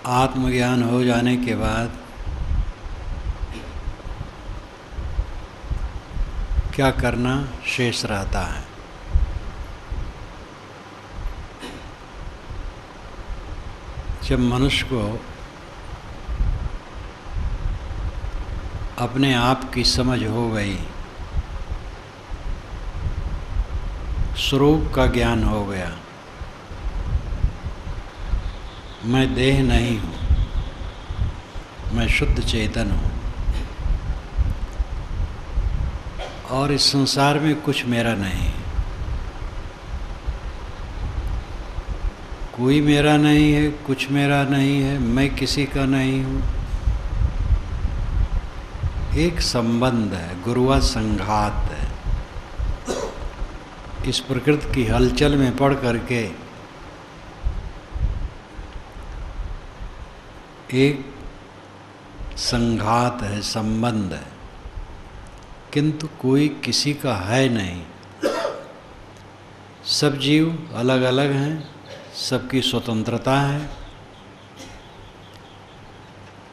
आत्मज्ञान हो जाने के बाद क्या करना शेष रहता है। जब मनुष्य को अपने आप की समझ हो गई, स्वरूप का ज्ञान हो गया, मैं देह नहीं हूँ, मैं शुद्ध चेतन हूँ और इस संसार में कुछ मेरा नहीं, कोई मेरा नहीं है, कुछ मेरा नहीं है, मैं किसी का नहीं हूँ। एक संबंध है, गुरुआ संघात है। इस प्रकृति की हलचल में पड़ करके एक संघात है, संबंध है, किंतु कोई किसी का है नहीं। सब जीव अलग अलग हैं, सबकी स्वतंत्रता है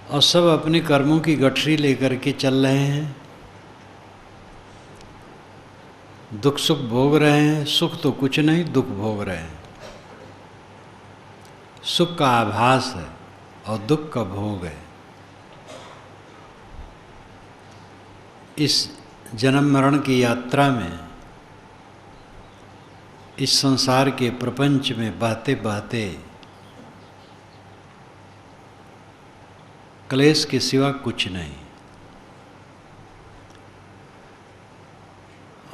और सब अपने कर्मों की गठरी लेकर के चल रहे हैं, दुख सुख भोग रहे हैं। सुख तो कुछ नहीं, दुख भोग रहे हैं। सुख का आभास है और दुख का भोग है। इस जन्म मरण की यात्रा में, इस संसार के प्रपंच में बहते बहते क्लेश के सिवा कुछ नहीं।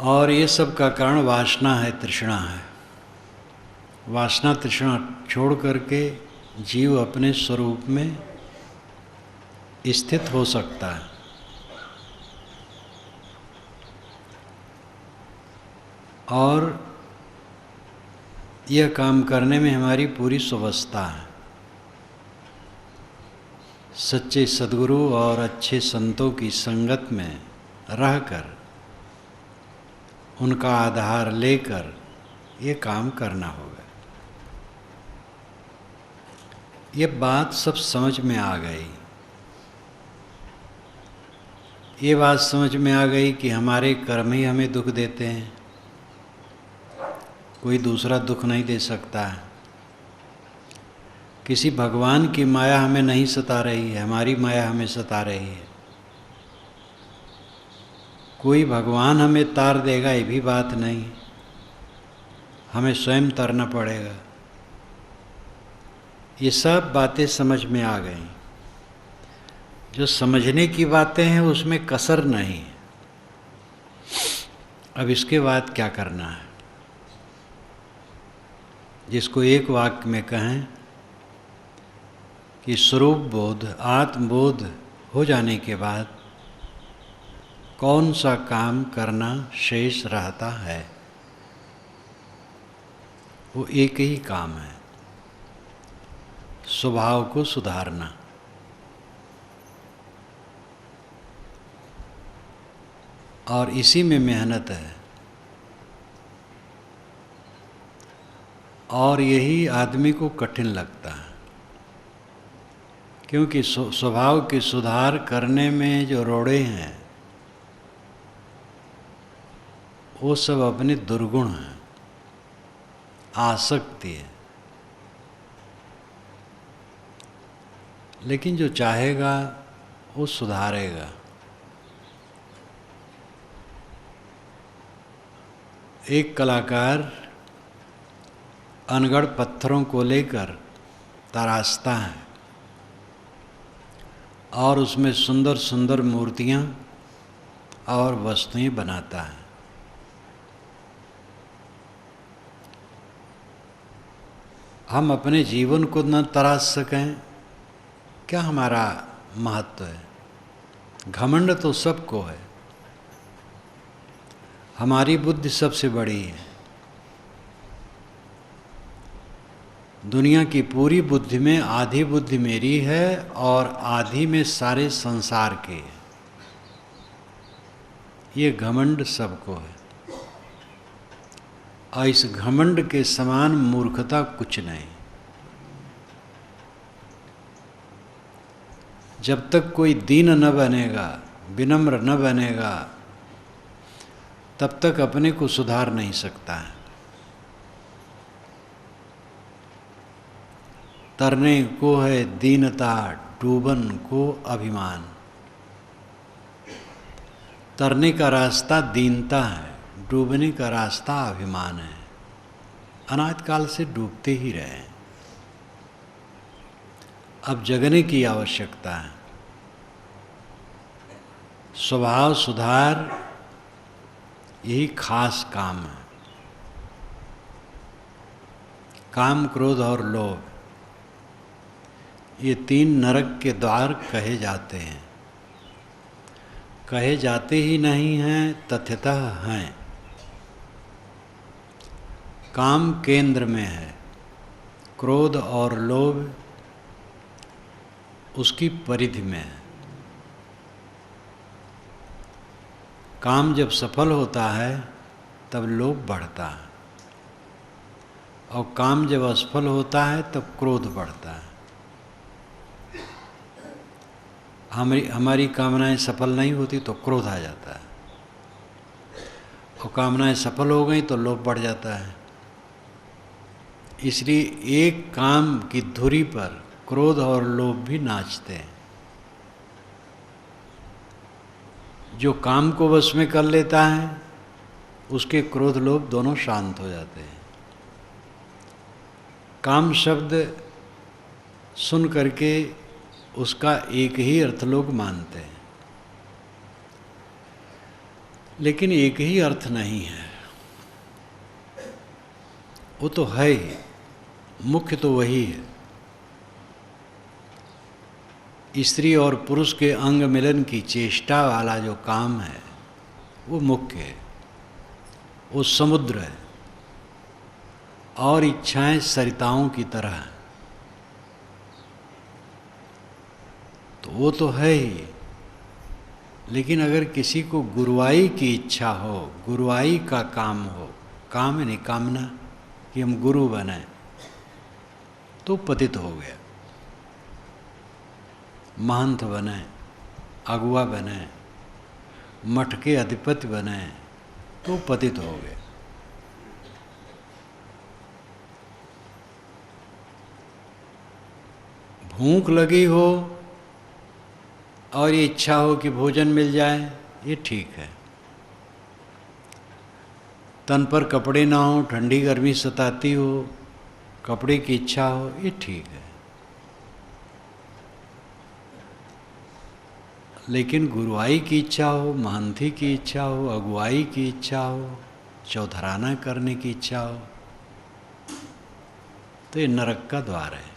और ये सब का कारण वासना है, तृष्णा है। वासना तृष्णा छोड़ करके जीव अपने स्वरूप में स्थित हो सकता है। और यह काम करने में हमारी पूरी सुवस्था है। सच्चे सद्गुरु और अच्छे संतों की संगत में रहकर, उनका आधार लेकर ये काम करना होगा। ये बात सब समझ में आ गई। ये बात समझ में आ गई कि हमारे कर्म ही हमें दुख देते हैं, कोई दूसरा दुख नहीं दे सकता है। किसी भगवान की माया हमें नहीं सता रही है, हमारी माया हमें सता रही है। कोई भगवान हमें तार देगा ये भी बात नहीं, हमें स्वयं तरना पड़ेगा। ये सब बातें समझ में आ गई। जो समझने की बातें हैं उसमें कसर नहीं। अब इसके बाद क्या करना है? जिसको एक वाक्य में कहें कि स्वरूप बोध, आत्मबोध हो जाने के बाद कौन सा काम करना शेष रहता है? वो एक ही काम है, स्वभाव को सुधारना। और इसी में मेहनत है। और यही आदमी को कठिन लगता है, क्योंकि स्वभाव के सुधार करने में जो रोड़े हैं वो सब अपने दुर्गुण हैं, आसक्ति है। लेकिन जो चाहेगा वो सुधारेगा। एक कलाकार अनगढ़ पत्थरों को लेकर तराशता है और उसमें सुंदर सुंदर मूर्तियाँ और वस्तुएं बनाता है। हम अपने जीवन को न तराश सकें, क्या हमारा महत्व है? घमंड तो सबको है। हमारी बुद्धि सबसे बड़ी है। दुनिया की पूरी बुद्धि में आधी बुद्धि मेरी है और आधी में सारे संसार के है। ये घमंड सबको है और इस घमंड के समान मूर्खता कुछ नहीं। जब तक कोई दीन न बनेगा, विनम्र न बनेगा, तब तक अपने को सुधार नहीं सकता है। तरने को है दीनता, डूबन को अभिमान। तरने का रास्ता दीनता है, डूबने का रास्ता अभिमान है। अनादिकाल से डूबते ही रहे, अब जगने की आवश्यकता है। स्वभाव सुधार यही खास काम है। काम, क्रोध और लोभ, ये 3 नरक के द्वार कहे जाते हैं। कहे जाते ही नहीं हैं, तथ्यतः हैं। काम केंद्र में है, क्रोध और लोभ उसकी परिधि में है। काम जब सफल होता है तब लोभ बढ़ता है, और काम जब असफल होता है तब क्रोध बढ़ता है। हमारी कामनाएं सफल नहीं होती तो क्रोध आ जाता है, और कामनाएं सफल हो गई तो लोभ बढ़ जाता है। इसलिए एक काम की धुरी पर क्रोध और लोभ भी नाचते हैं। जो काम को वश में कर लेता है उसके क्रोध लोभ दोनों शांत हो जाते हैं। काम शब्द सुन करके उसका एक ही अर्थ लोग मानते हैं, लेकिन एक ही अर्थ नहीं है। वो तो है ही, मुख्य तो वही है। स्त्री और पुरुष के अंग मिलन की चेष्टा वाला जो काम है वो मुख्य है, वो समुद्र है, और इच्छाएं सरिताओं की तरह हैं। तो वो तो है ही, लेकिन अगर किसी को गुरुवाई की इच्छा हो, गुरुवाई का काम हो, काम है नहीं कामना कि हम गुरु बने, तो पतित हो गया। महंत बने, अगुआ बने, मठ के अधिपति बने, तो पतित हो गए। भूख लगी हो और ये इच्छा हो कि भोजन मिल जाए, ये ठीक है। तन पर कपड़े ना हो, ठंडी गर्मी सताती हो, कपड़े की इच्छा हो, ये ठीक है। लेकिन गुरुआई की इच्छा हो, महंती की इच्छा हो, अगुवाई की इच्छा हो, चौधराना करने की इच्छा हो, तो ये नरक का द्वार है।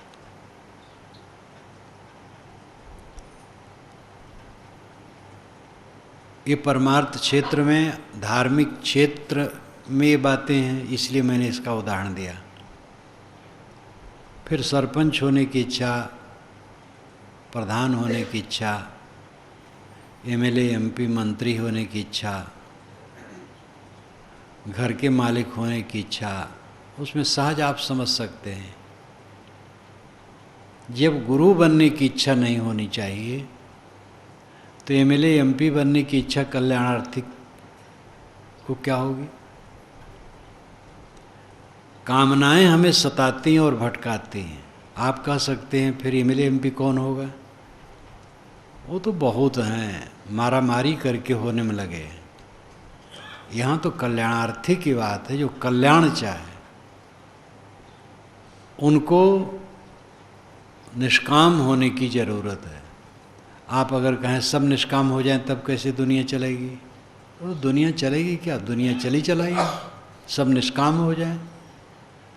ये परमार्थ क्षेत्र में, धार्मिक क्षेत्र में ये बातें हैं, इसलिए मैंने इसका उदाहरण दिया। फिर सरपंच होने की इच्छा, प्रधान होने की इच्छा, एमएलए एमपी मंत्री होने की इच्छा, घर के मालिक होने की इच्छा, उसमें सहज आप समझ सकते हैं। जब गुरु बनने की इच्छा नहीं होनी चाहिए तो एमएलए एमपी बनने की इच्छा कल्याणार्थी को क्या होगी? कामनाएं हमें सताती हैं और भटकाती हैं। आप कह सकते हैं फिर एमएलए एमपी कौन होगा? वो तो बहुत हैं, मारा मारी करके होने में लगे। यहाँ तो कल्याणार्थी की बात है, जो कल्याण चाहे। उनको निष्काम होने की ज़रूरत है। आप अगर कहें सब निष्काम हो जाएं तब कैसे दुनिया चलेगी? तो दुनिया चलेगी क्या? दुनिया चली चलाएगी, सब निष्काम हो जाएं।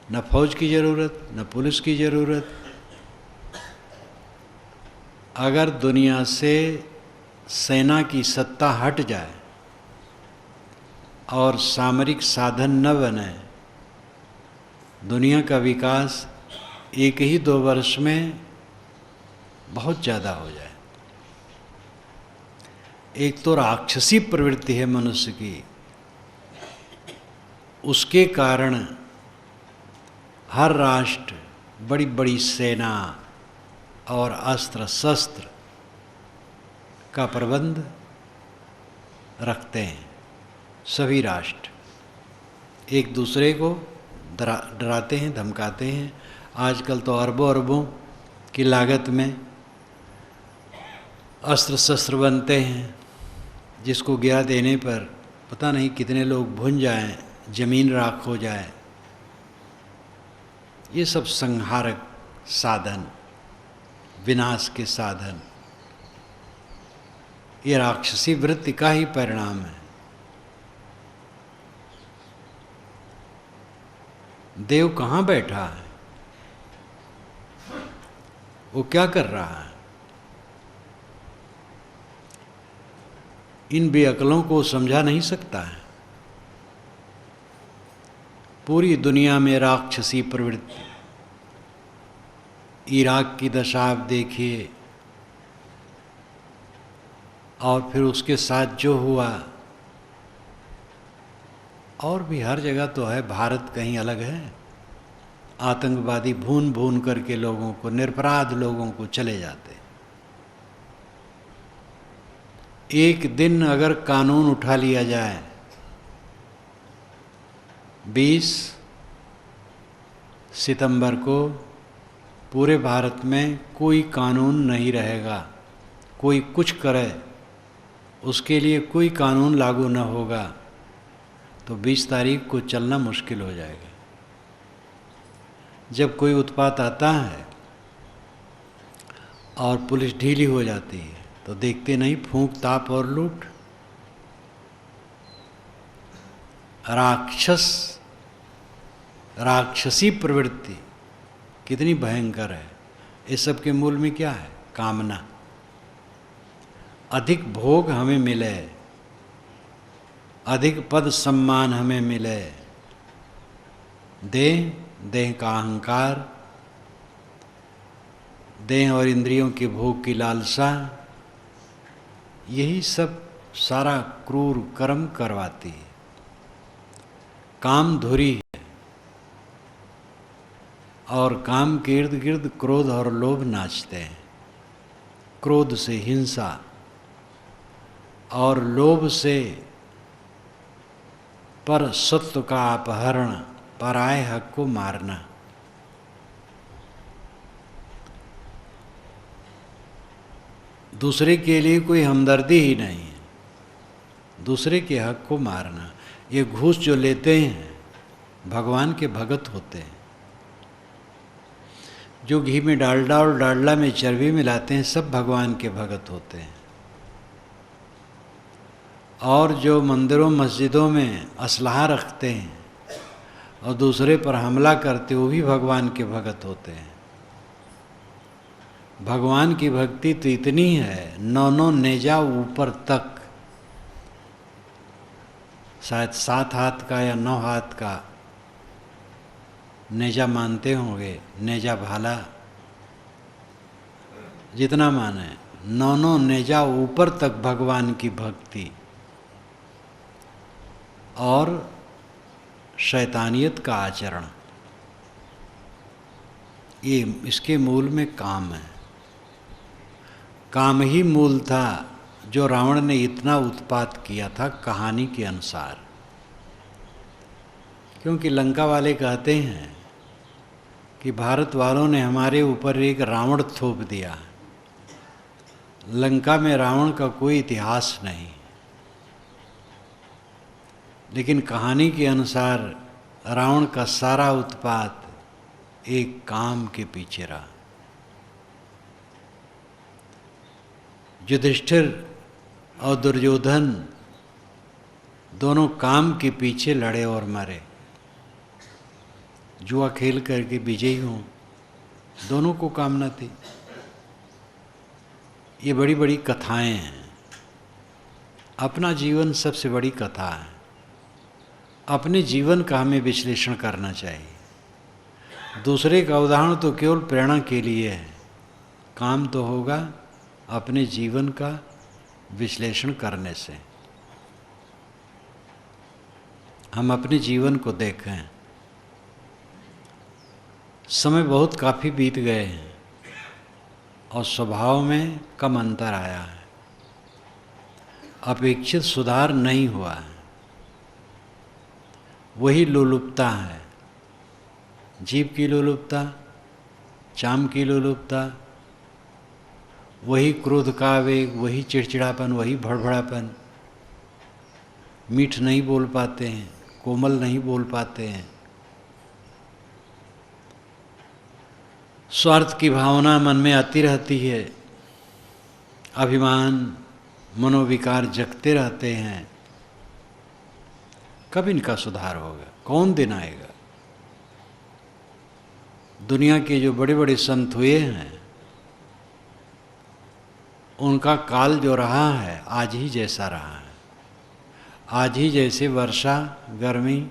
न फौज की ज़रूरत, न पुलिस की ज़रूरत। अगर दुनिया से सेना की सत्ता हट जाए और सामरिक साधन न बने, दुनिया का विकास 1 ही 2 वर्ष में बहुत ज़्यादा हो जाए। एक तो राक्षसी प्रवृत्ति है मनुष्य की, उसके कारण हर राष्ट्र बड़ी बड़ी सेना और अस्त्र शस्त्र का प्रबंध रखते हैं। सभी राष्ट्र एक दूसरे को डराते हैं, धमकाते हैं। आजकल तो अरबों अरबों की लागत में अस्त्र शस्त्र बनते हैं, जिसको गिरा देने पर पता नहीं कितने लोग भुन जाएं, जमीन राख हो जाए। ये सब संहारक साधन, विनाश के साधन, ये राक्षसी वृत्ति का ही परिणाम है। देव कहाँ बैठा है? वो क्या कर रहा है? इन बेअक्लों को समझा नहीं सकता है। पूरी दुनिया में राक्षसी प्रवृत्ति, इराक की दशा आप देखिए, और फिर उसके साथ जो हुआ, और भी हर जगह तो है। भारत कहीं अलग है? आतंकवादी भून भून करके लोगों को, निरपराध लोगों को चले जाते। एक दिन अगर कानून उठा लिया जाए, 20 सितंबर को पूरे भारत में कोई कानून नहीं रहेगा, कोई कुछ करे उसके लिए कोई कानून लागू न होगा, तो 20 तारीख को चलना मुश्किल हो जाएगा। जब कोई उत्पात आता है और पुलिस ढीली हो जाती है, तो देखते नहीं, फूंक ताप और लूट। राक्षसी प्रवृत्ति कितनी भयंकर है। इस सब के मूल में क्या है? कामना। अधिक भोग हमें मिले, अधिक पद सम्मान हमें मिले, देह का अहंकार, देह और इंद्रियों के भोग की लालसा, यही सब सारा क्रूर कर्म करवाती है। काम धुरी है, और काम के इर्द गिर्द क्रोध और लोभ नाचते हैं। क्रोध से हिंसा और लोभ से पर सत्व का अपहरण, पराये हक को मारना। दूसरे के लिए कोई हमदर्दी ही नहीं है, दूसरे के हक को मारना। ये घूस जो लेते हैं भगवान के भगत होते हैं। जो घी में डालडा और डालडा में चर्बी मिलाते हैं, सब भगवान के भगत होते हैं। और जो मंदिरों मस्जिदों में असलहा रखते हैं और दूसरे पर हमला करते, वो भी भगवान के भगत होते हैं। भगवान की भक्ति तो इतनी है, 9 नेजा ऊपर तक, शायद 7 हाथ का या 9 हाथ का नेजा मानते होंगे। नेजा भाला जितना माने, 9 नेजा ऊपर तक भगवान की भक्ति और शैतानियत का आचरण, ये इसके मूल में काम है। काम ही मूल था जो रावण ने इतना उत्पात किया था कहानी के अनुसार। क्योंकि लंका वाले कहते हैं कि भारत वालों ने हमारे ऊपर एक रावण थोप दिया। लंका में रावण का कोई इतिहास नहीं, लेकिन कहानी के अनुसार रावण का सारा उत्पात एक काम के पीछे रहा। युधिष्ठिर और दुर्योधन दोनों काम के पीछे लड़े और मरे। जुआ खेल करके विजयी हों, दोनों को कामना थी। ये बड़ी बड़ी कथाएं हैं। अपना जीवन सबसे बड़ी कथा है। अपने जीवन का हमें विश्लेषण करना चाहिए। दूसरे का उदाहरण तो केवल प्रेरणा के लिए है। काम तो होगा अपने जीवन का विश्लेषण करने से। हम अपने जीवन को देखें। समय बहुत काफ़ी बीत गए हैं और स्वभाव में कम अंतर आया है। अपेक्षित सुधार नहीं हुआ है। वही लोलुपता है, जीभ की लोलुपता, चाम की लोलुपता, वही क्रोध का आवेग, वही चिड़चिड़ापन, वही भड़भड़ापन। मीठ नहीं बोल पाते हैं, कोमल नहीं बोल पाते हैं। स्वार्थ की भावना मन में आती रहती है, अभिमान मनोविकार जगते रहते हैं। कब इनका सुधार होगा? कौन दिन आएगा? दुनिया के जो बड़े बड़े संत हुए हैं, उनका काल जो रहा है आज ही जैसा रहा है। आज ही जैसे वर्षा, गर्मी,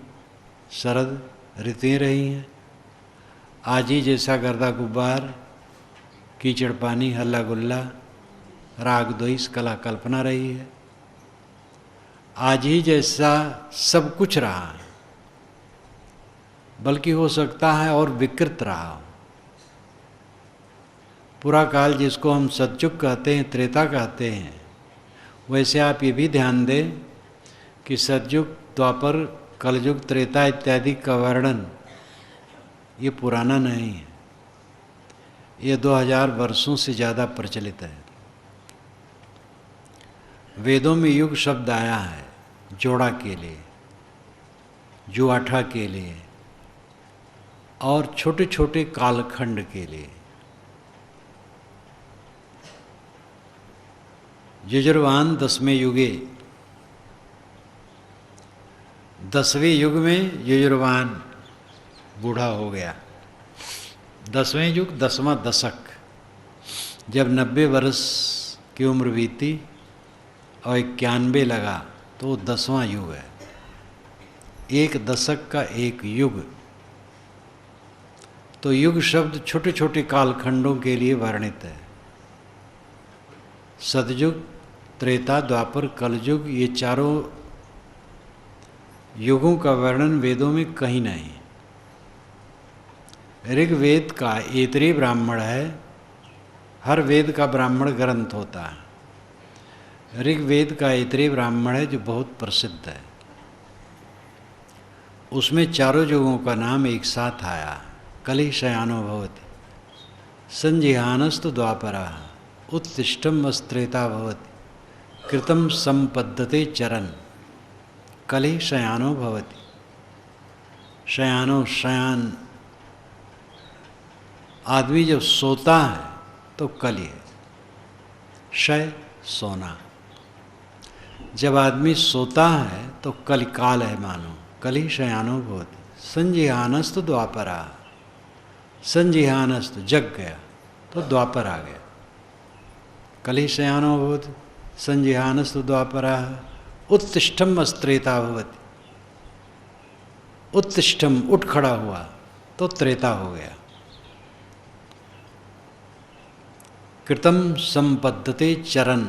शरद ऋतुएं रही हैं, आज ही जैसा गर्दा गुब्बार, कीचड़ पानी, हल्ला गुल्ला, राग द्वेष, कला कल्पना रही है। आज ही जैसा सब कुछ रहा है, बल्कि हो सकता है और विकृत रहा हो। पूरा काल जिसको हम सतयुग कहते हैं, त्रेता कहते हैं, वैसे आप ये भी ध्यान दें कि सतयुग, द्वापर, कलयुग, त्रेता इत्यादि का वर्णन ये पुराना नहीं है, ये 2000 वर्षों से ज़्यादा प्रचलित है। वेदों में युग शब्द आया है जोड़ा के लिए, जुआठा के लिए और छोटे छोटे कालखंड के लिए। यजुर्वाण 10वें युगे, 10वें युग में यजुर्वाण बूढ़ा हो गया। 10वें युग, 10वां दशक, जब 90 वर्ष की उम्र बीती और 91 लगा तो 10वां युग है। एक दशक का एक युग। तो युग शब्द छोटे छोटे कालखंडों के लिए वर्णित है। सतयुग, त्रेता, द्वापर, कलयुग, ये चारों युगों का वर्णन वेदों में कहीं नहीं। ऋग्वेद का ऐतरेय ब्राह्मण है, हर वेद का ब्राह्मण ग्रंथ होता है। ऋग्वेद का ऐतरेय ब्राह्मण है जो बहुत प्रसिद्ध है। उसमें चारों युगों का नाम एक साथ आया। कलि शयानो भवति, संजिहानस्तु द्वापरः, उत्तिष्ठम् अस्त्रेता भवति, कृतं संपद्यते चरन्। कलि शयानो भवति। शयानो, शयान, आदमी जब सोता है तो कलि है, शय सोना। जब आदमी सोता है तो कलिकाल है मानो। कलि शयानो भवति, संजिहानस्तु द्वापरः, संजिहानस्तु जग गया तो द्वापर आ गया। कलि शयानो भवति, संजिहानस्तु द्वापरः, उत्तिष्ठम् अस्त्रेता भवति। उत्तिष्ठम, उठ खड़ा हुआ तो त्रेता हो गया। कृतं संपद्यते चरण,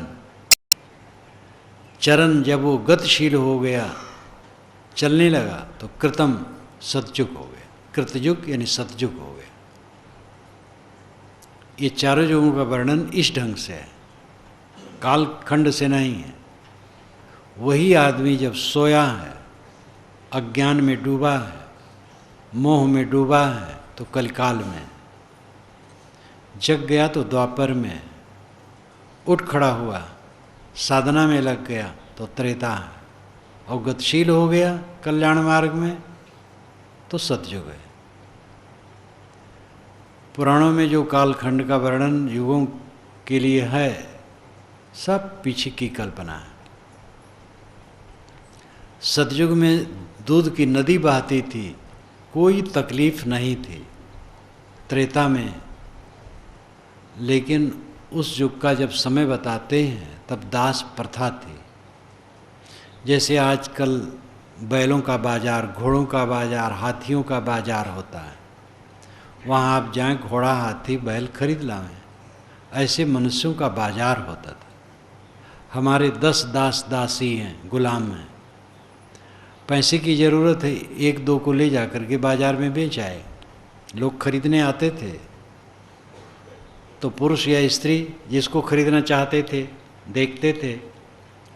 चरण जब वो गतिशील हो गया, चलने लगा तो कृतम, सतयुग हो गया। कृतयुग यानी सतयुग हो गया। ये चारों युगों का वर्णन इस ढंग से है, कालखंड से नहीं है। वही आदमी जब सोया है, अज्ञान में डूबा है, मोह में डूबा है तो कलिकाल में, जग गया तो द्वापर में, उठ खड़ा हुआ साधना में लग गया तो त्रेता है, और गतिशील हो गया कल्याण मार्ग में तो सतयुग है। पुराणों में जो कालखंड का वर्णन युगों के लिए है, सब पीछे की कल्पना है। सतयुग में दूध की नदी बहती थी, कोई तकलीफ नहीं थी। त्रेता में, लेकिन उस युग का जब समय बताते हैं तब दास प्रथा थी। जैसे आजकल बैलों का बाजार, घोड़ों का बाजार, हाथियों का बाजार होता है, वहाँ आप जाएं घोड़ा, हाथी, बैल खरीद लाएं, ऐसे मनुष्यों का बाजार होता था। हमारे 10 दास दासी हैं, गुलाम हैं, पैसे की ज़रूरत है, 1-2 को ले जा कर के बाजार में बेच आए। लोग खरीदने आते थे तो पुरुष या स्त्री जिसको खरीदना चाहते थे देखते थे,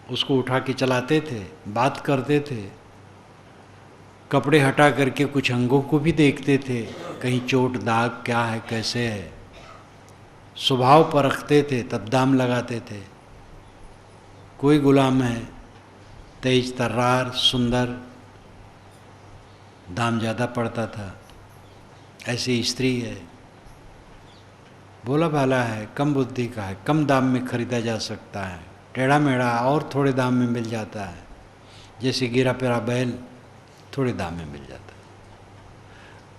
उसको उठा के चलाते थे, बात करते थे, कपड़े हटा करके कुछ अंगों को भी देखते थे, कहीं चोट दाग क्या है कैसे है, स्वभाव परखते थे, तब दाम लगाते थे। कोई गुलाम है तेज तर्रार सुंदर, दाम ज़्यादा पड़ता था। ऐसी स्त्री है, भोला भाला है, कम बुद्धि का है, कम दाम में खरीदा जा सकता है, टेढ़ा मेढ़ा और थोड़े दाम में मिल जाता है, जैसे गिरा पेरा बैल थोड़े दाम में मिल जाता है।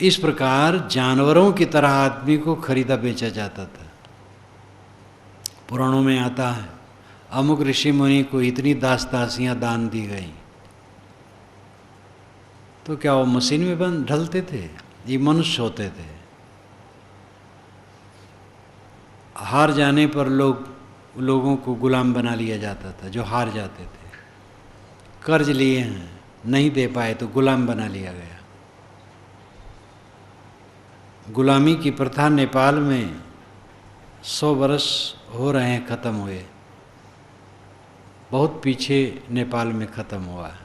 इस प्रकार जानवरों की तरह आदमी को खरीदा बेचा जाता था। पुराणों में आता है अमुक ऋषि मुनि को इतनी दास दासियां दान दी गई, तो क्या वो मशीन में बन ढलते थे? ये मनुष्य होते थे। हार जाने पर लोगों को गुलाम बना लिया जाता था, जो हार जाते थे। कर्ज लिए हैं, नहीं दे पाए तो गुलाम बना लिया गया। गुलामी की प्रथा नेपाल में 100 वर्ष हो रहे हैं ख़त्म हुए, बहुत पीछे नेपाल में ख़त्म हुआ है।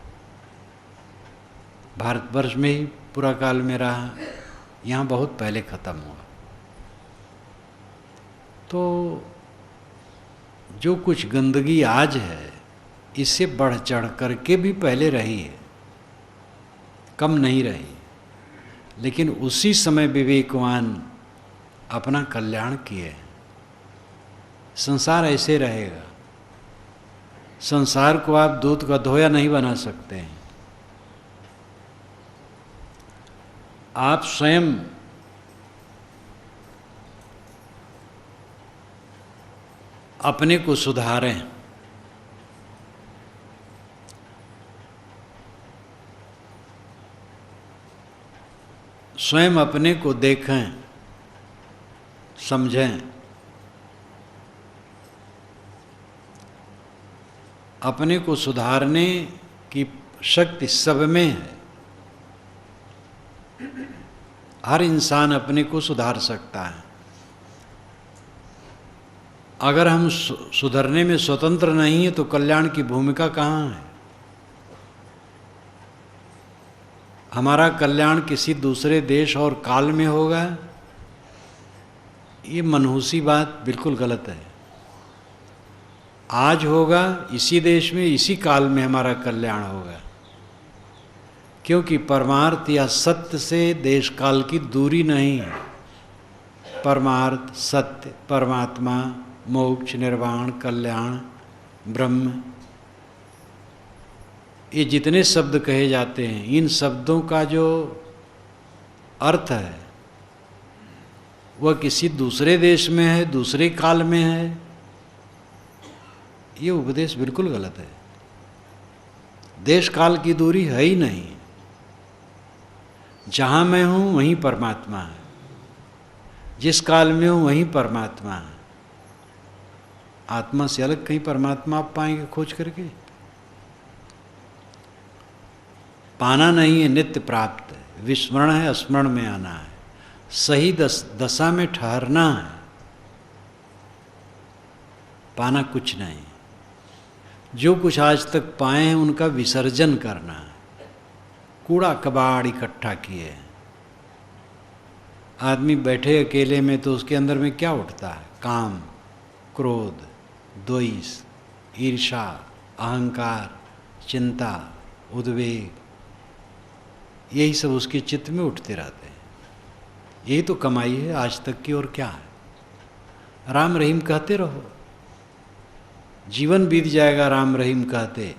भारतवर्ष में ही पूरा काल में रहा, यहाँ बहुत पहले ख़त्म हुआ। तो जो कुछ गंदगी आज है, इससे बढ़ चढ़ करके भी पहले रही है, कम नहीं रही। लेकिन उसी समय विवेकवान अपना कल्याण किए। संसार ऐसे रहेगा, संसार को आप दूध का धोया नहीं बना सकते हैं। आप स्वयं अपने को सुधारें। स्वयं अपने को देखें, समझें। अपने को सुधारने की शक्ति सब में है। हर इंसान अपने को सुधार सकता है। अगर हम सुधरने में स्वतंत्र नहीं है तो कल्याण की भूमिका कहाँ है? हमारा कल्याण किसी दूसरे देश और काल में होगा, ये मनहूसी बात बिल्कुल गलत है। आज होगा इसी देश में, इसी काल में हमारा कल्याण होगा, क्योंकि परमार्थ या सत्य से देश काल की दूरी नहीं है। परमार्थ, सत्य, परमात्मा, मोक्ष, निर्वाण, कल्याण, ब्रह्म, ये जितने शब्द कहे जाते हैं, इन शब्दों का जो अर्थ है वह किसी दूसरे देश में है, दूसरे काल में है। ये उपदेश बिल्कुल गलत है। देश काल की दूरी है ही नहीं। जहाँ मैं हूँ वहीं परमात्मा है, जिस काल में हूँ वहीं परमात्मा है। आत्मा से अलग कहीं परमात्मा आप पाएंगे खोज करके? पाना नहीं है, नित्य प्राप्त है। विस्मरण है, स्मरण में आना है। सही दशा में ठहरना है। पाना कुछ नहीं। जो कुछ आज तक पाए हैं उनका विसर्जन करना है। कूड़ा कबाड़ इकट्ठा किए। आदमी बैठे अकेले में तो उसके अंदर में क्या उठता है? काम, क्रोध, द्वेष, ईर्ष्या, अहंकार, चिंता, उद्वेग, यही सब उसके चित्त में उठते रहते हैं। यही तो कमाई है आज तक की, और क्या है? राम रहीम कहते रहो, जीवन बीत जाएगा राम रहीम कहते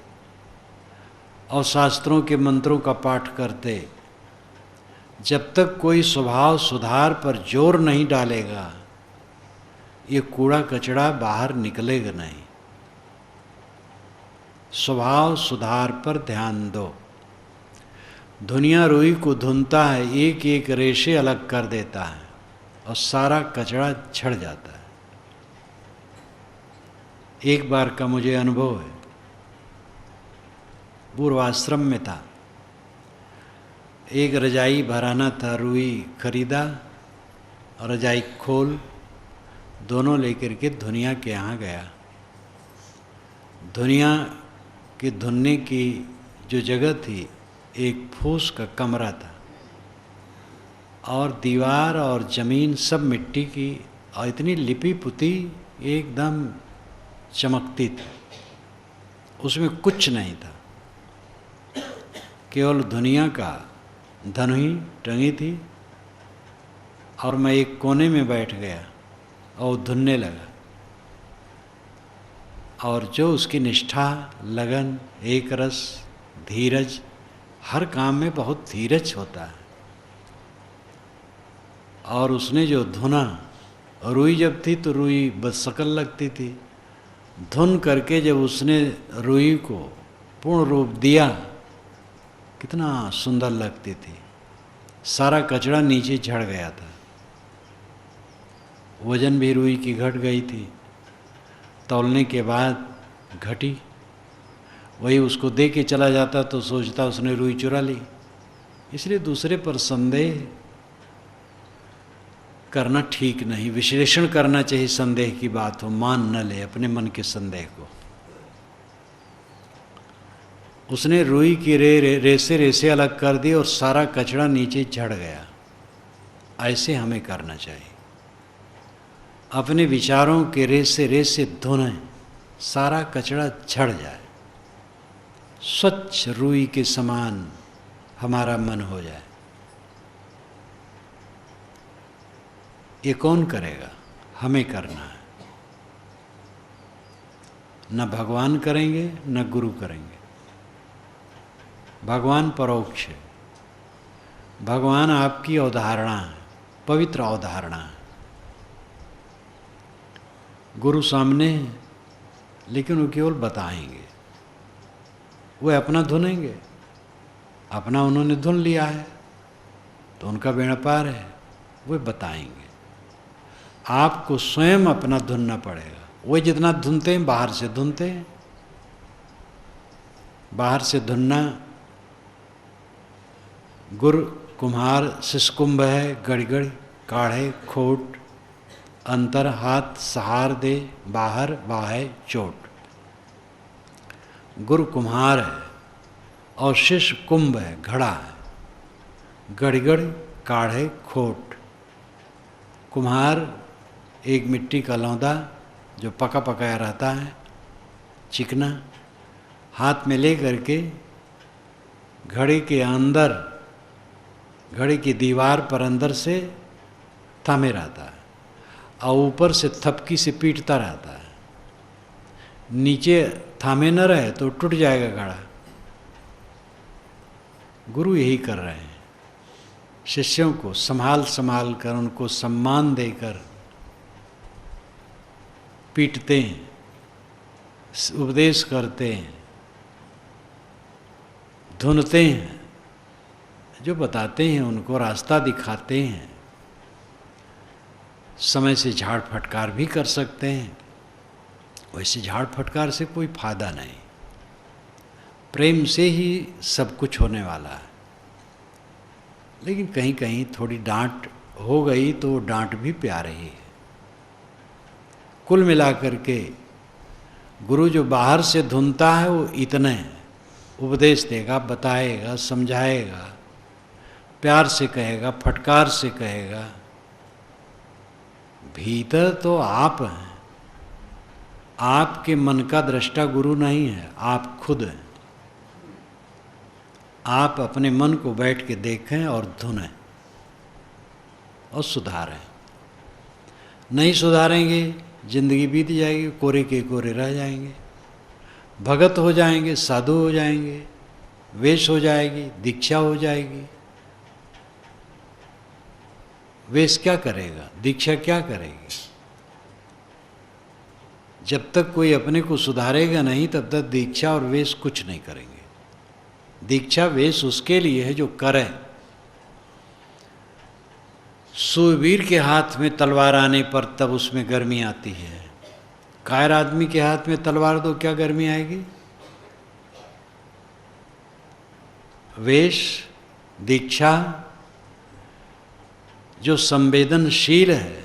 और शास्त्रों के मंत्रों का पाठ करते। जब तक कोई स्वभाव सुधार पर जोर नहीं डालेगा, ये कूड़ा कचड़ा बाहर निकलेगा नहीं। स्वभाव सुधार पर ध्यान दो। दुनिया रुई को धुनता है, एक एक रेशे अलग कर देता है और सारा कचड़ा छड़ जाता है। एक बार का मुझे अनुभव है। पूर्वाश्रम में था, एक रजाई भराना था, रुई खरीदा और रजाई खोल दोनों लेकर के धुनिया के यहाँ गया। धुनिया कि धुनने की जो जगह थी एक फूस का कमरा था और दीवार और ज़मीन सब मिट्टी की और इतनी लिपी पुती एकदम चमकती थी, उसमें कुछ नहीं था, केवल दुनिया का धनु ही टंगी थी। और मैं एक कोने में बैठ गया और धुनने लगा, और जो उसकी निष्ठा, लगन, एक रस, धीरज, हर काम में बहुत धीरज होता है। और उसने जो धुना, रुई जब थी तो रुई बदशक्ल लगती थी, धुन करके जब उसने रुई को पूर्ण रूप दिया, कितना सुंदर लगती थी। सारा कचरा नीचे झड़ गया था, वजन भी रुई की घट गई थी, तौलने के बाद घटी। वही उसको दे के चला जाता तो सोचता उसने रुई चुरा ली। इसलिए दूसरे पर संदेह करना ठीक नहीं, विश्लेषण करना चाहिए। संदेह की बात हो, मान न ले अपने मन के संदेह को। उसने रुई की रेसे रेसे अलग कर दी और सारा कचरा नीचे झड़ गया। ऐसे हमें करना चाहिए, अपने विचारों के रेसे रेसे धुने, सारा कचरा झड़ जाए, स्वच्छ रुई के समान हमारा मन हो जाए। ये कौन करेगा? हमें करना है। न भगवान करेंगे न गुरु करेंगे। भगवान परोक्ष है, भगवान आपकी अवधारणा है, पवित्र अवधारणा है। गुरु सामने है लेकिन वो केवल बताएंगे, वो अपना धुनेंगे, अपना उन्होंने धुन लिया है तो उनका बेड़ा पार है, वो बताएंगे। आपको स्वयं अपना धुनना पड़ेगा। वो जितना धुनते हैं बाहर से धुनते हैं, बाहर से धुनना गुर कुम्हार शिष्कुंभ है, गड़गड़ काढ़े खोट, अंतर हाथ सहार दे, बाहर बाहे चोट। गुरु कुम्हार है और शिष्य कुंभ है, घड़ा है, गड़गड़ काढ़े खोट। कुम्हार एक मिट्टी का लौंदा जो पका पकाया रहता है, चिकना, हाथ में ले करके घड़े के अंदर, घड़े की दीवार पर अंदर से थामे रहता है और ऊपर से थपकी से पीटता रहता है। नीचे थामे न रहे तो टूट जाएगा घड़ा। गुरु यही कर रहे हैं, शिष्यों को संभाल संभाल कर, उनको सम्मान देकर पीटते हैं, उपदेश करते हैं, धुनते हैं, जो बताते हैं उनको रास्ता दिखाते हैं। समय से झाड़ फटकार भी कर सकते हैं, वैसे झाड़ फटकार से कोई फायदा नहीं। प्रेम से ही सब कुछ होने वाला है। लेकिन कहीं कहीं थोड़ी डांट हो गई तो डांट भी प्यारी है। कुल मिलाकर के गुरु जो बाहर से धुनता है वो इतने उपदेश देगा, बताएगा, समझाएगा, प्यार से कहेगा, फटकार से कहेगा। भीतर तो आप हैं, आपके मन का दृष्टा गुरु नहीं है, आप खुद हैं। आप अपने मन को बैठ के देखें और धुनें और सुधारें। नहीं सुधारेंगे जिंदगी बीत जाएगी, कोरे के कोरे रह जाएंगे, भगत हो जाएंगे, साधु हो जाएंगे, वेश हो जाएगी, दीक्षा हो जाएगी। वेश क्या करेगा, दीक्षा क्या करेगी? जब तक कोई अपने को सुधारेगा नहीं तब तक दीक्षा और वेश कुछ नहीं करेंगे। दीक्षा वेश उसके लिए है जो करे। सूरवीर के हाथ में तलवार आने पर तब उसमें गर्मी आती है। कायर आदमी के हाथ में तलवार दो, क्या गर्मी आएगी? वेश, दीक्षा जो संवेदनशील है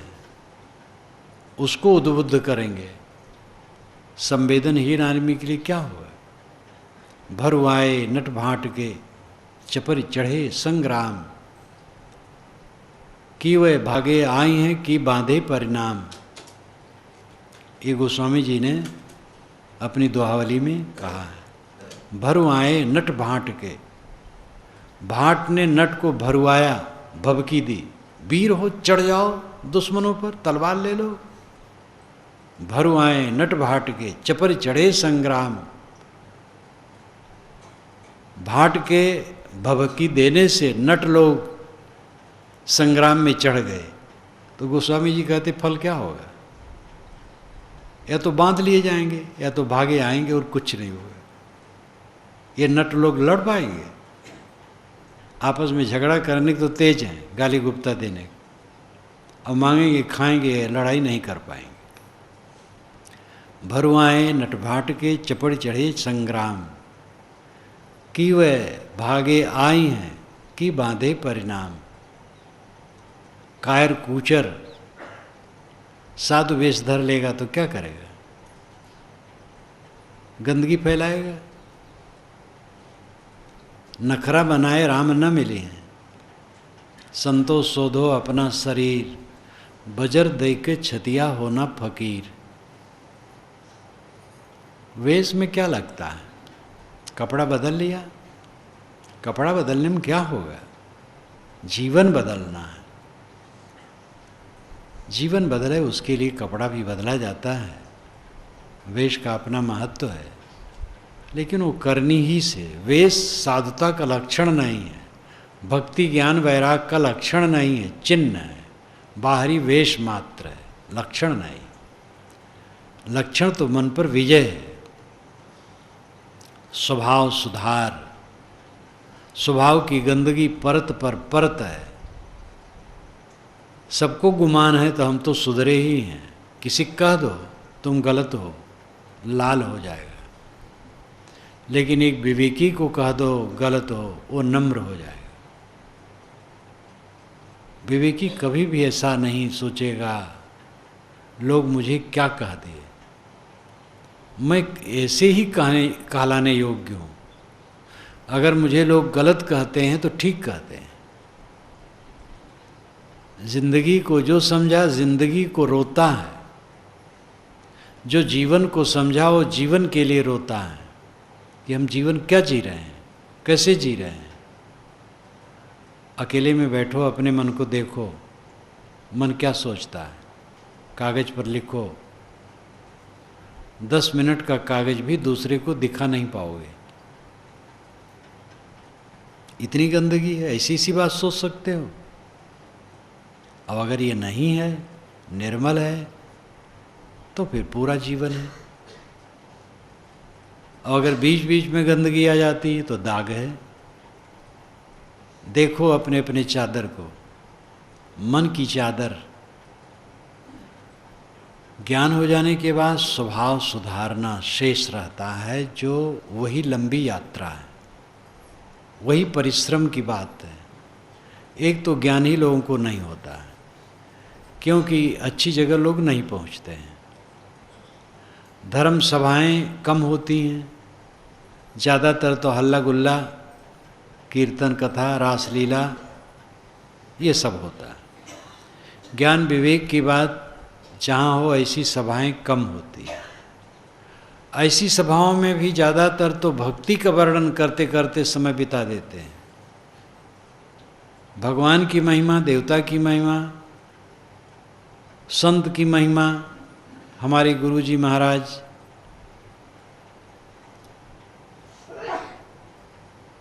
उसको उद्बुद्ध करेंगे। संवेदनहीन आदमी के लिए क्या हुआ? भरुआए नट भाट के चपर चढ़े संग्राम, कि वह भागे आई हैं कि बांधे परिणाम। ये गोस्वामी जी ने अपनी दोहावली में कहा है। भरुआए नट भाट के, भाट ने नट को भरुआया, भभकी दी, वीर हो चढ़ जाओ दुश्मनों पर, तलवार ले लो। भरुआए नट भाट के चपर चढ़े संग्राम, भाट के भभकी देने से नट लोग संग्राम में चढ़ गए। तो गोस्वामी जी कहते फल क्या होगा? या तो बांध लिए जाएंगे या तो भागे आएंगे और कुछ नहीं होगा। ये नट लोग लड़ पाएंगे? आपस में झगड़ा करने के तो तेज हैं, गाली गुप्ता देने के, और मांगेंगे खाएंगे, लड़ाई नहीं कर पाएंगे। भरुआए नटभाट के चपड़ चढ़े संग्राम, कि वह भागे आई हैं कि बांधे परिणाम। कायर कूचर साधु वेश धर लेगा तो क्या करेगा? गंदगी फैलाएगा। नखरा बनाए राम न मिले हैं, संतो शोधो अपना शरीर, बजर दे के छतिया होना फकीर। वेश में क्या लगता है? कपड़ा बदल लिया, कपड़ा बदलने में क्या होगा? जीवन बदलना है। जीवन बदले उसके लिए कपड़ा भी बदला जाता है। वेश का अपना महत्व है, लेकिन वो करनी ही से। वेश साधुता का लक्षण नहीं है, भक्ति ज्ञान वैराग का लक्षण नहीं है, चिन्ह है, बाहरी वेश मात्र है, लक्षण नहीं। लक्षण तो मन पर विजय है, स्वभाव सुधार। स्वभाव की गंदगी परत पर परत है। सबको गुमान है तो हम तो सुधरे ही हैं। किसी कह दो तुम गलत हो, लाल हो जाएगा। लेकिन एक विवेकी को कह दो गलत हो, वो नम्र हो जाएगा। विवेकी कभी भी ऐसा नहीं सोचेगा लोग मुझे क्या कह दिए, मैं ऐसे ही कहलाने योग्य हूँ। अगर मुझे लोग गलत कहते हैं तो ठीक कहते हैं। जिंदगी को जो समझा जिंदगी को रोता है, जो जीवन को समझा वो जीवन के लिए रोता है कि हम जीवन क्या जी रहे हैं, कैसे जी रहे हैं। अकेले में बैठो, अपने मन को देखो, मन क्या सोचता है, कागज पर लिखो। 10 मिनट का कागज भी दूसरे को दिखा नहीं पाओगे, इतनी गंदगी है। ऐसी सी बात सोच सकते हो? अब अगर ये नहीं है, निर्मल है, तो फिर पूरा जीवन है। और अगर बीच बीच में गंदगी आ जाती है तो दाग है। देखो अपने अपने चादर को, मन की चादर। ज्ञान हो जाने के बाद स्वभाव सुधारना शेष रहता है, जो वही लंबी यात्रा है, वही परिश्रम की बात है। एक तो ज्ञान ही लोगों को नहीं होता है, क्योंकि अच्छी जगह लोग नहीं पहुंचते हैं। धर्म सभाएं कम होती हैं, ज़्यादातर तो हल्ला गुल्ला, कीर्तन कथा, रासलीला, ये सब होता है। ज्ञान विवेक की बात जहाँ हो ऐसी सभाएं कम होती हैं। ऐसी सभाओं में भी ज़्यादातर तो भक्ति का वर्णन करते करते समय बिता देते हैं। भगवान की महिमा, देवता की महिमा, संत की महिमा। हमारे गुरुजी महाराज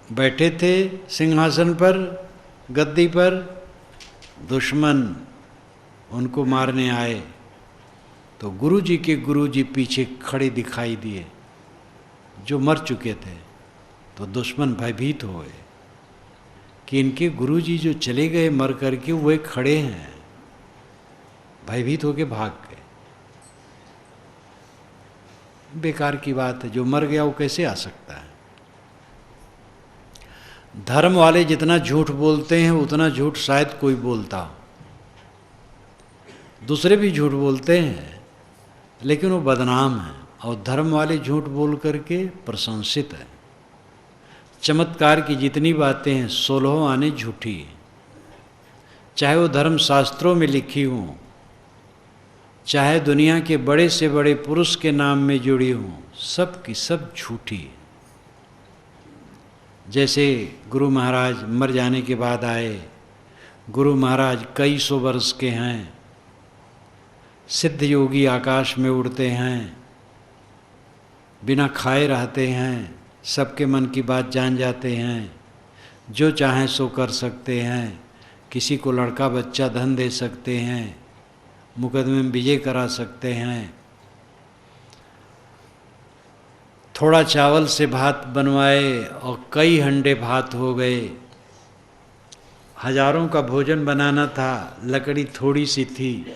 बैठे थे सिंहासन पर, गद्दी पर, दुश्मन उनको मारने आए तो गुरुजी के गुरुजी पीछे खड़े दिखाई दिए, जो मर चुके थे। तो दुश्मन भयभीत हो गए कि इनके गुरुजी जो चले गए मर करके, वे खड़े हैं। भयभीत होके भाग गए। बेकार की बात है, जो मर गया वो कैसे आ सकता है। धर्म वाले जितना झूठ बोलते हैं उतना झूठ शायद कोई बोलता हो। दूसरे भी झूठ बोलते हैं लेकिन वो बदनाम है, और धर्म वाले झूठ बोल करके प्रशंसित है। चमत्कार की जितनी बातें हैं 16 आने झूठी हैं, चाहे वो धर्म शास्त्रों में लिखी हों, चाहे दुनिया के बड़े से बड़े पुरुष के नाम में जुड़ी हों, सब की सब झूठी है। जैसे गुरु महाराज मर जाने के बाद आए, गुरु महाराज कई सौ वर्ष के हैं, सिद्ध योगी आकाश में उड़ते हैं, बिना खाए रहते हैं, सबके मन की बात जान जाते हैं, जो चाहें सो कर सकते हैं, किसी को लड़का बच्चा धन दे सकते हैं, मुकदमे में विजय करा सकते हैं, थोड़ा चावल से भात बनवाए और कई हंडे भात हो गए। हजारों का भोजन बनाना था, लकड़ी थोड़ी सी थी,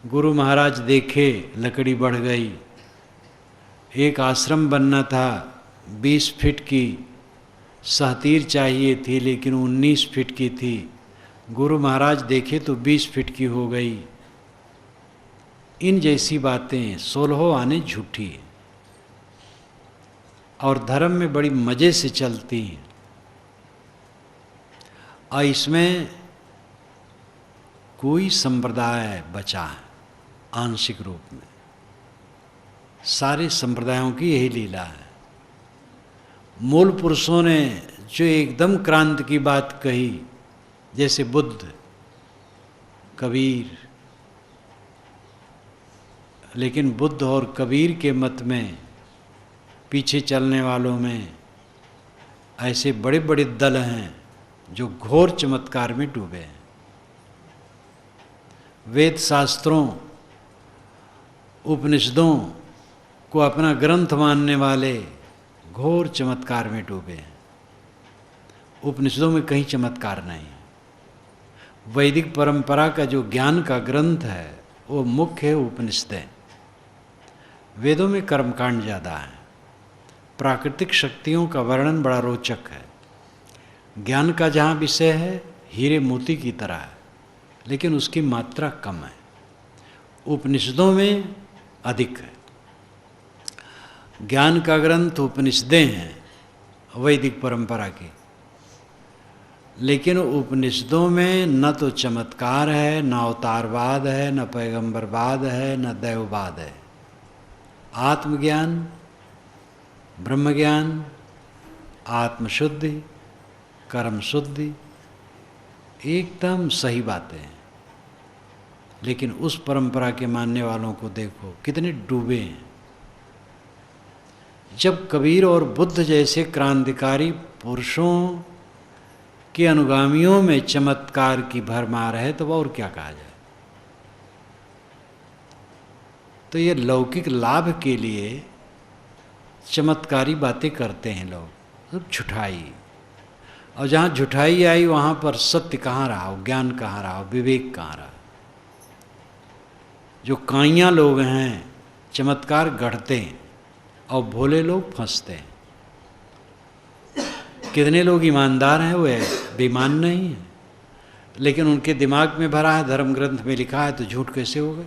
गुरु महाराज देखे लकड़ी बढ़ गई। एक आश्रम बनना था, 20 फीट की सहतीर चाहिए थी, लेकिन 19 फीट की थी। गुरु महाराज देखे तो 20 फीट की हो गई। इन जैसी बातें 16 आने झूठी हैं और धर्म में बड़ी मज़े से चलती हैं। और इसमें कोई संप्रदाय बचा है आंशिक रूप में, सारे संप्रदायों की यही लीला है। मूल पुरुषों ने जो एकदम क्रांति की बात कही, जैसे बुद्ध, कबीर, लेकिन बुद्ध और कबीर के मत में पीछे चलने वालों में ऐसे बड़े बड़े दल हैं जो घोर चमत्कार में डूबे हैं। वेद शास्त्रों, उपनिषदों को अपना ग्रंथ मानने वाले घोर चमत्कार में डूबे हैं। उपनिषदों में कहीं चमत्कार नहीं। वैदिक परंपरा का जो ज्ञान का ग्रंथ है वो मुख्य है उपनिषदें। वेदों में कर्मकांड ज़्यादा है, प्राकृतिक शक्तियों का वर्णन बड़ा रोचक है। ज्ञान का जहाँ विषय है हीरे मोती की तरह है, लेकिन उसकी मात्रा कम है। उपनिषदों में अधिक है। ज्ञान का ग्रंथ उपनिषदें हैं वैदिक परंपरा की, लेकिन उपनिषदों में न तो चमत्कार है, न अवतारवाद है, न पैगंबरवाद है, न दैववाद है। आत्मज्ञान, ब्रह्मज्ञान, आत्मशुद्धि, कर्म शुद्धि, एकदम सही बातें हैं। लेकिन उस परंपरा के मानने वालों को देखो कितने डूबे हैं। जब कबीर और बुद्ध जैसे क्रांतिकारी पुरुषों के अनुगामियों में चमत्कार की भरमार है तो और क्या कहा जाए। तो ये लौकिक लाभ के लिए चमत्कारी बातें करते हैं लोग, सब झुठाई। और जहाँ झुठाई आई वहाँ पर सत्य कहाँ रहा, ज्ञान कहाँ रहा, विवेक कहाँ रहा। जो काइयाँ लोग हैं चमत्कार गढ़ते हैं और भोले लोग फंसते हैं। कितने लोग ईमानदार हैं, वो बेईमान नहीं है, लेकिन उनके दिमाग में भरा है, धर्म ग्रंथ में लिखा है, तो झूठ कैसे हो गए।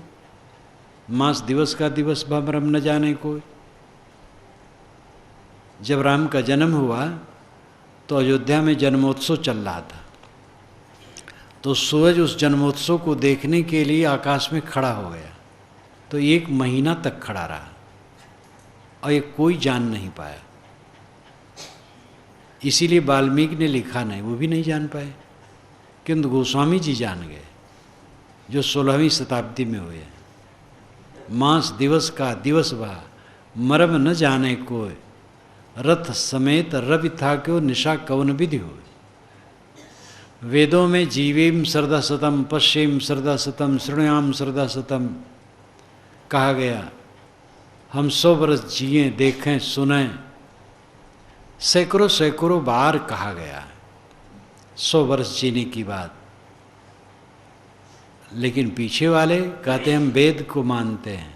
मास दिवस का दिवस भ्रम न जाने कोई। जब राम का जन्म हुआ तो अयोध्या में जन्मोत्सव चल रहा था, तो सूरज उस जन्मोत्सव को देखने के लिए आकाश में खड़ा हो गया। तो 1 महीना तक खड़ा रहा और ये कोई जान नहीं पाया। इसीलिए वाल्मीकि ने लिखा नहीं, वो भी नहीं जान पाए, किंतु गोस्वामी जी जान गए, जो 16वीं शताब्दी में हुए। मास दिवस का दिवस बा मरम न जाने कोय, रथ समेत रवि था क्यों निशा कवन विधि हो। वेदों में जीवीम श्रद्धा सतम, पश्चिम श्रद्धा सतम, शृणुयाम श्रद्धा सतम कहा गया। हम 100 वर्ष जिए, देखें, सुने, सैकड़ों सैकड़ों बार कहा गया 100 वर्ष जीने की बात। लेकिन पीछे वाले कहते हैं हम वेद को मानते हैं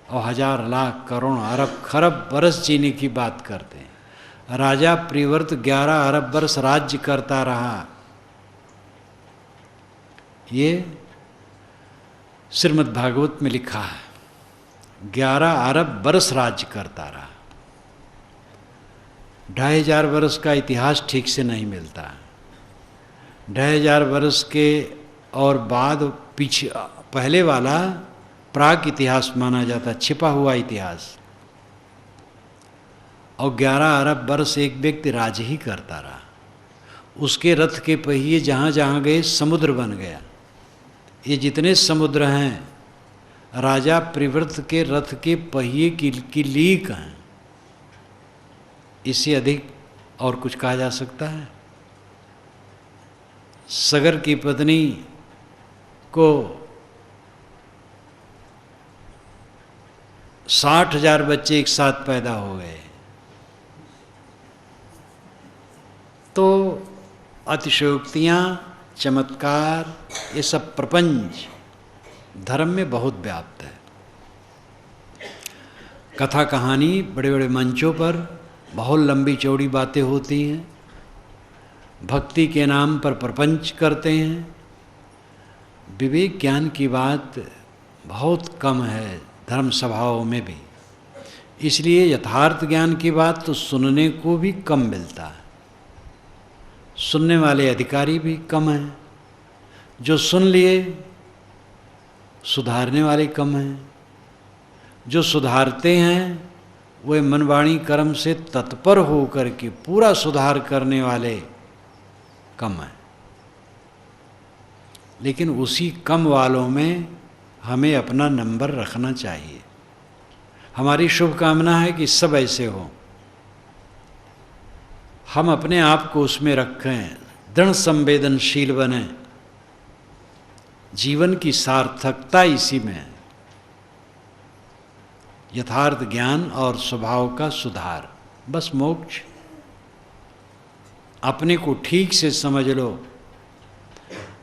और 1000 लाख करोड़ अरब खरब बरस जीने की बात करते हैं। राजा प्रियव्रत 11 अरब वर्ष राज्य करता रहा। ये श्रीमद् भागवत में लिखा है, 11 अरब वर्ष राज्य करता रहा। 2,500 वर्ष का इतिहास ठीक से नहीं मिलता। 2,500 वर्ष के और बाद पीछे पहले वाला प्राक इतिहास माना जाता, छिपा हुआ इतिहास। और 11 अरब वर्ष एक व्यक्ति राज ही करता रहा। उसके रथ के पहिए जहाँ जहाँ गए समुद्र बन गया। ये जितने समुद्र हैं राजा प्रिव्रत के रथ के पहिए की लीक हैं। इससे अधिक और कुछ कहा जा सकता है? सगर की पत्नी को 60,000 बच्चे एक साथ पैदा हो गए। तो अतिशयोक्तियाँ, चमत्कार, ये सब प्रपंच धर्म में बहुत व्याप्त है। कथा कहानी बड़े बड़े मंचों पर बहुत लंबी चौड़ी बातें होती हैं। भक्ति के नाम पर प्रपंच करते हैं। विवेक ज्ञान की बात बहुत कम है धर्म सभाओं में भी। इसलिए यथार्थ ज्ञान की बात तो सुनने को भी कम मिलता है। सुनने वाले अधिकारी भी कम हैं। जो सुन लिए सुधारने वाले कम हैं। जो सुधारते हैं वे मनवाणी कर्म से तत्पर होकर के पूरा सुधार करने वाले कम हैं। लेकिन उसी कम वालों में हमें अपना नंबर रखना चाहिए। हमारी शुभकामना है कि सब ऐसे हों। हम अपने आप को उसमें रखें, दृढ़ संवेदनशील बने। जीवन की सार्थकता इसी में है। यथार्थ ज्ञान और स्वभाव का सुधार, बस मोक्ष। अपने को ठीक से समझ लो।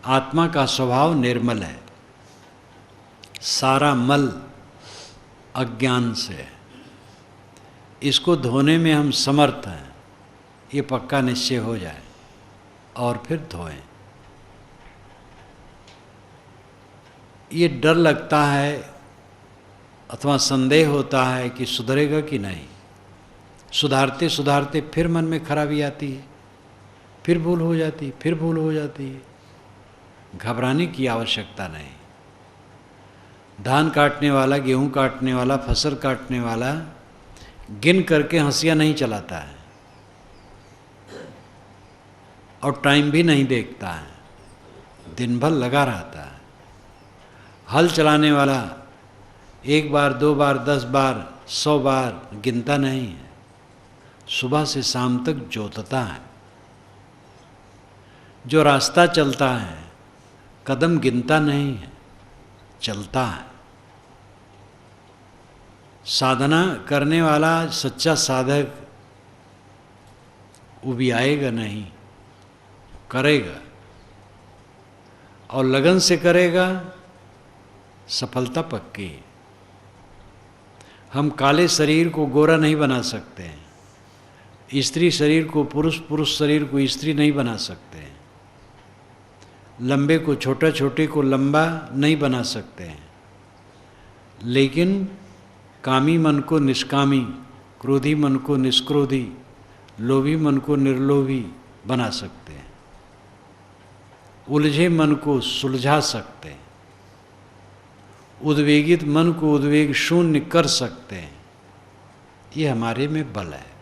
आत्मा का स्वभाव निर्मल है। सारा मल अज्ञान से है। इसको धोने में हम समर्थ हैं, ये पक्का निश्चय हो जाए और फिर धोएं। ये डर लगता है अथवा संदेह होता है कि सुधरेगा कि नहीं। सुधारते सुधारते फिर मन में खराबी आती है, फिर भूल हो जाती है, फिर भूल हो जाती है। घबराने की आवश्यकता नहीं। धान काटने वाला, गेहूं काटने वाला, फसल काटने वाला गिन करके हंसियां नहीं चलाता है और टाइम भी नहीं देखता है, दिन भर लगा रहता है। हल चलाने वाला 1 बार, 2 बार, 10 बार, 100 बार गिनता नहीं है, सुबह से शाम तक जोतता है। जो रास्ता चलता है कदम गिनता नहीं है, चलता है। साधना करने वाला सच्चा साधक उबियाएगा नहीं, करेगा और लगन से करेगा, सफलता पक्की है। हम काले शरीर को गोरा नहीं बना सकते हैं। स्त्री शरीर को पुरुष, पुरुष शरीर को स्त्री नहीं बना सकते हैं। लंबे को छोटा, छोटे को लंबा नहीं बना सकते हैं। लेकिन कामी मन को निष्कामी, क्रोधी मन को निष्क्रोधी, लोभी मन को निर्लोभी बना सकते हैं। उलझे मन को सुलझा सकते हैं। उद्वेगित मन को उद्वेग शून्य कर सकते हैं। ये हमारे में बल है।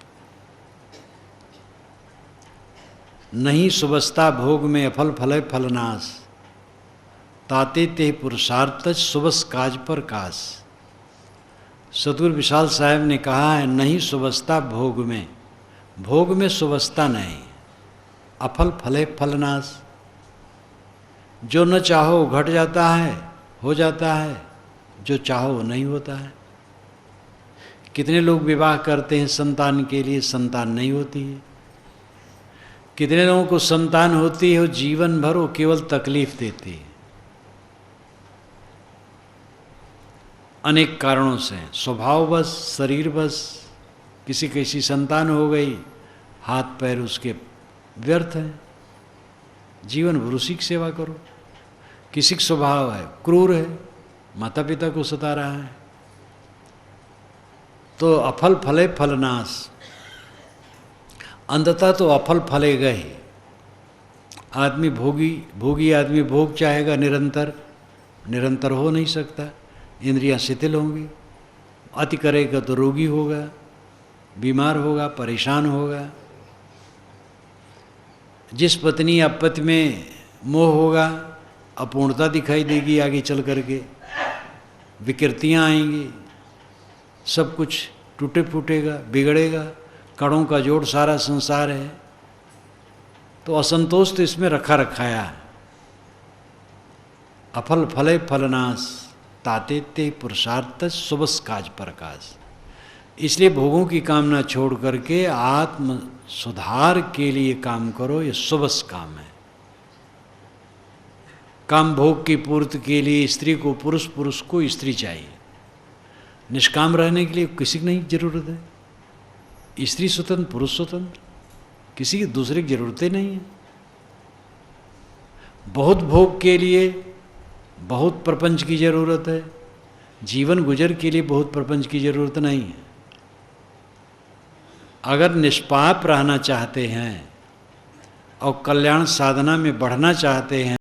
नहीं सुबस्ता भोग में अफल फले फलनाश, ताते ते पुरुषार्थ सुबस काज पर काश। सतगुरु विशाल साहब ने कहा है, नहीं सुबस्ता भोग में सुबस्ता नहीं, अफल फले फलनाश। जो न चाहो घट जाता है, हो जाता है, जो चाहो नहीं होता है। कितने लोग विवाह करते हैं संतान के लिए, संतान नहीं होती है। कितने लोगों को संतान होती है, वो जीवन भर वो केवल तकलीफ देती है। अनेक कारणों से, स्वभाव बस, शरीर बस। किसी किसी संतान हो गई, हाथ पैर उसके व्यर्थ हैं, जीवन भर उसी की सेवा करो। किसी का स्वभाव है क्रूर है, माता पिता को सता रहा है, तो अफल फले फलनाश। अंततः तो अफल फलेगा ही। आदमी भोगी आदमी भोग चाहेगा निरंतर, निरंतर हो नहीं सकता, इंद्रियां शिथिल होंगी। अति करेगा तो रोगी होगा, बीमार होगा, परेशान होगा। जिस पत्नी या पति में मोह होगा, अपूर्णता दिखाई देगी आगे चल करके, विकृतियाँ आएंगी, सब कुछ टूटे फूटेगा, बिगड़ेगा। कणों का जोड़ सारा संसार है, तो असंतोष तो इसमें रखा रखाया है। अफल फले फलनाश ताते ते पुरुषार्थ सुबस काज प्रकाश। इसलिए भोगों की कामना छोड़ करके आत्म सुधार के लिए काम करो, ये सुबस काम है। काम भोग की पूर्ति के लिए स्त्री को पुरुष, पुरुष को स्त्री चाहिए। निष्काम रहने के लिए किसी की नहीं जरूरत है। स्त्री स्वतंत्र, पुरुष स्वतंत्र, किसी की दूसरे की जरूरतें नहीं है। बहुत भोग के लिए बहुत प्रपंच की जरूरत है, जीवन गुजर के लिए बहुत प्रपंच की जरूरत नहीं है। अगर निष्पाप रहना चाहते हैं और कल्याण साधना में बढ़ना चाहते हैं